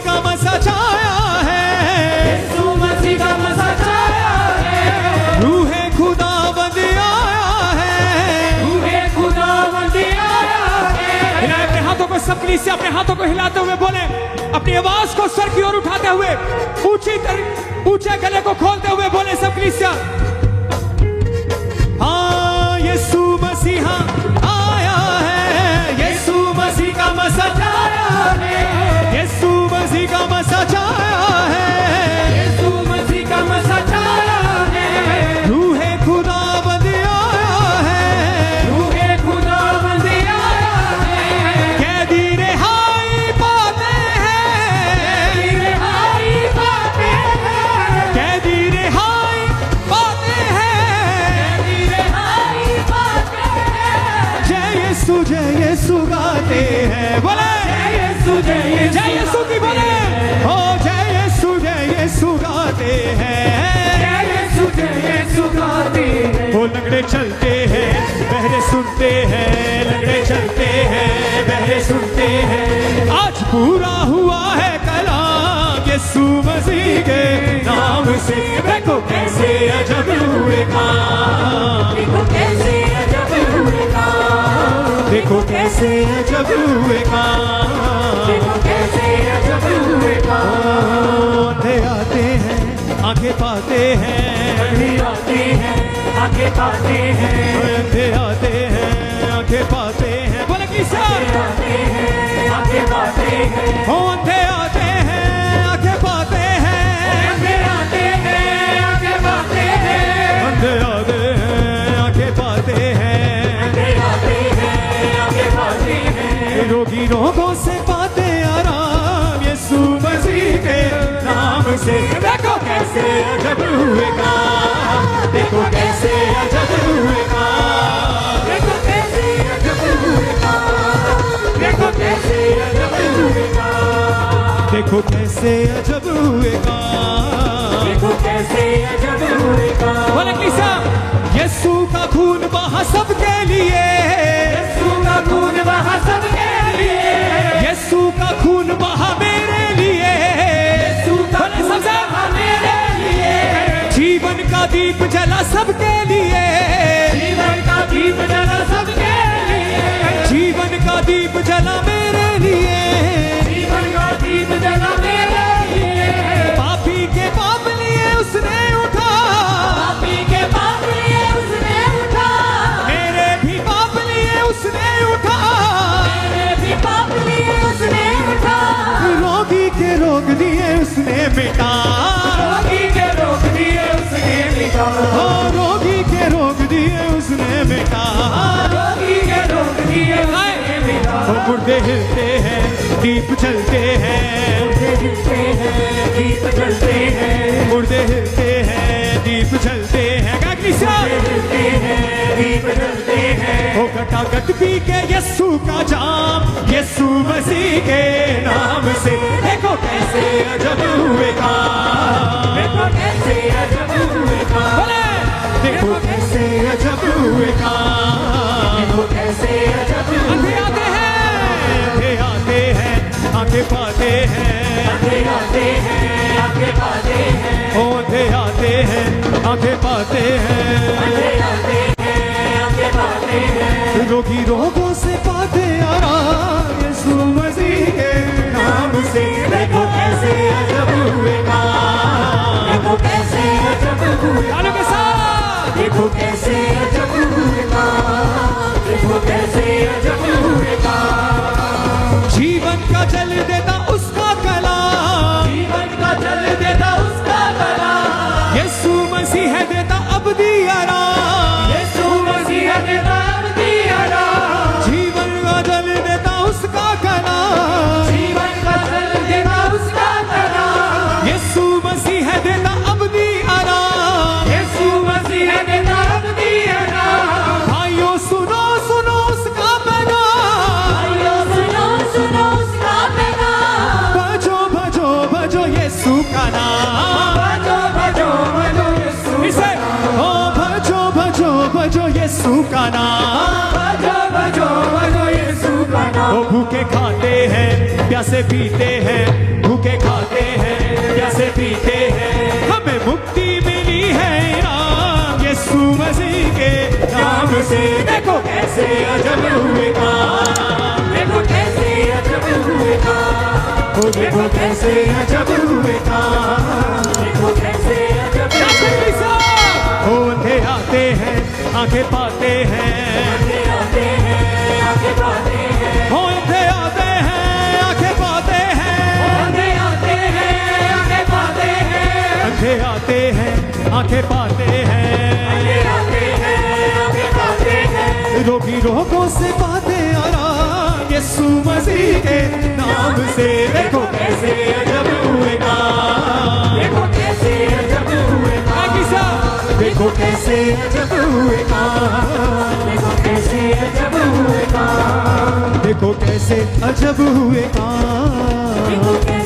का मसा छाया है, यीशु मसीह का मसा छाया है, रूहे खुदावंद आया है, रूहे खुदावंद आया है। हिलाए अपने हाथों को, सब कलीसिया अपने हाथों को हिलाते हुए बोले, अपनी आवाज को सर की ओर उठाते हुए, ऊंचे गले को खोलते हुए बोले सब कलीसिया, हाँ यीशु मसीह आया है, यीशु मसीह का मसा छाया है, यीशु मसीह का मसा छाया है, यीशु मसीह का मसा छाया है, रूहे खुदावंद आया है, रूहे खुदावंद आया है। कैदी रिहाई पाते हैं, कैदी रिहाई पाते हैं, कैदी रिहाई पाते हैं, कैदी रिहाई पाते हैं। जय यीशु गाते हैं, बोले जय यीशु की बोले, हो जय यीशु गाते हैं, जय यीशु गाते हैं। वो लंगड़े चलते हैं बहरे सुनते हैं, लंगड़े चलते हैं बहरे सुनते हैं, आज पूरा हुआ है कलाम यीशु मसीह के नाम से, देखो कैसे अजब हुए काम, देखो कैसे अजब हुए काम, देखो कैसे अजब हुए काम, देखो कैसे अजब हुए काम। अंधे आते हैं आंखें पाते हैं, अंधे आते हैं आंखें पाते हैं, अंधे आते हैं आंखें पाते हैं, बोले किसा आते हैं आंखें पाते हैं, हो अंधे आते हैं आंखें पाते हैं, अंधे आते हैं आंखें पाते हैं, अंधे आते हैं आंखें पाते हैं, अंधे आते हैं आंखें पाते हैं। रोगी रोगों से पाते आराम यीशु मसीह के नाम से, देखो कैसे अजब हुए काम, देखो कैसे अजब हुए काम, देखो कैसे अजब हुए काम, देखो कैसे अजब हुए काम, देखो कैसे अजब हुए काम, देखो कैसे अजब हुए काम। बोले किसा यीशु का खून बहा सबके लिए, यीशु का खून बहा सबके लिए, यीशु का खून बहा मेरे लिए, यीशु का खून बहा मेरे लिए, जीवन का दीप जला सबके लिए, जीवन का दीप जला सबके लिए, जीवन का दीप जला मेरे लिए, जीवन का दीप जला मेरे लिए। पापी के पाप लिए उसने उठा, पापी के पाप लिए उसने उठा, मेरे भी पाप लिए उसने उठा, मेरे भी पाप लिए उसने उठा, रोगी के रोग दिए उसने मिटा, रोगी के रोग दिए उसने मिटा, ओ रोगी के रोग दिए उसने मिटा, रोगी के रोग दिए उसने मिटा। वो मुर्दे हिलते हैं दीप जलते हैं, मुर्दे हिलते हैं दीप जलते हैं, मुर्दे हिलते हैं दीप जलते हैं, हिलते हैं दीप जलते हैं। हो घटाघट पी के यीशु का जाम यीशु मसीह के नाम से, देखो कैसे अजब हुए काम, देखो कैसे अजब हुए काम, बोले देखो कैसे अजब हुए काम, देखो कैसे अजब अंधे हुए आते हैं आंखें पाते हैं, अंधे आते हैं आंखें पाते हैं, ओ अंधे आते हैं आंखें पाते हैं, अंधे आते हैं आंखें पाते हैं, रोगी रोगों से पाते आराम यीशु मसीह के नाम से, देखो कैसे अजब हुए काम, देखो कैसे अजब हुए तालियों के साथ देखो कैसे अजब हुए काम, देखो कैसे अजब हुए काम। जीवन का जल देता उसका कलाम, जीवन का जल देता उसका कलाम, यीशु मसीह देता अबदी आराम, यीशु मसीह देता अबदी आराम, जीवन का जल देता उसका कलाम, जीवन का जल देता उसका कलाम, यीशु मसीह देता अबदी आराम, यीशु मसीह देता अबदी आराम। भाइयों सुनो सुनो उसका पैगाम, भाइयों सुनो सुनो उसका पैगाम, भजो भजो भजो यीशु का नाम, भजो भजो भजो यीशु इसे ओ भजो भजो भजो यीशु का नाम, भजो भजो भजो यीशु का नाम। वो भूखे खाते हैं प्यासे पीते हैं, भूखे खाते हैं, प्यासे पीते हैं, हमें मुक्ति मिली है इनाम यीशु मसीह के नाम से। देखो कैसे अजब हुए काम, देखो कैसे अजब हुए काम, ओ देखो कैसे अजब हुए काम। देखो कैसे अजब हुए ओ अंधे आते हैं, आंखें पाते हैं, आगे आते हैं, आगे पाते हैं, ओ अंधे आते हैं, आंखें पाते हैं, आगे आते हैं, आगे पाते हैं, अंधे आते हैं, आंखें पाते हैं, आगे आते हैं, आगे पाते हैं, रोगी रोगों से पाते आराम यीशु मसीह के नाम से। देखो कैसे अजब हुए काम, देखो कैसे अजब हुए काम, देखो कैसे अजब हुए काम, देखो कैसे अजब हुए काम, देखो कैसे अजब हुए काम। देखो कैसे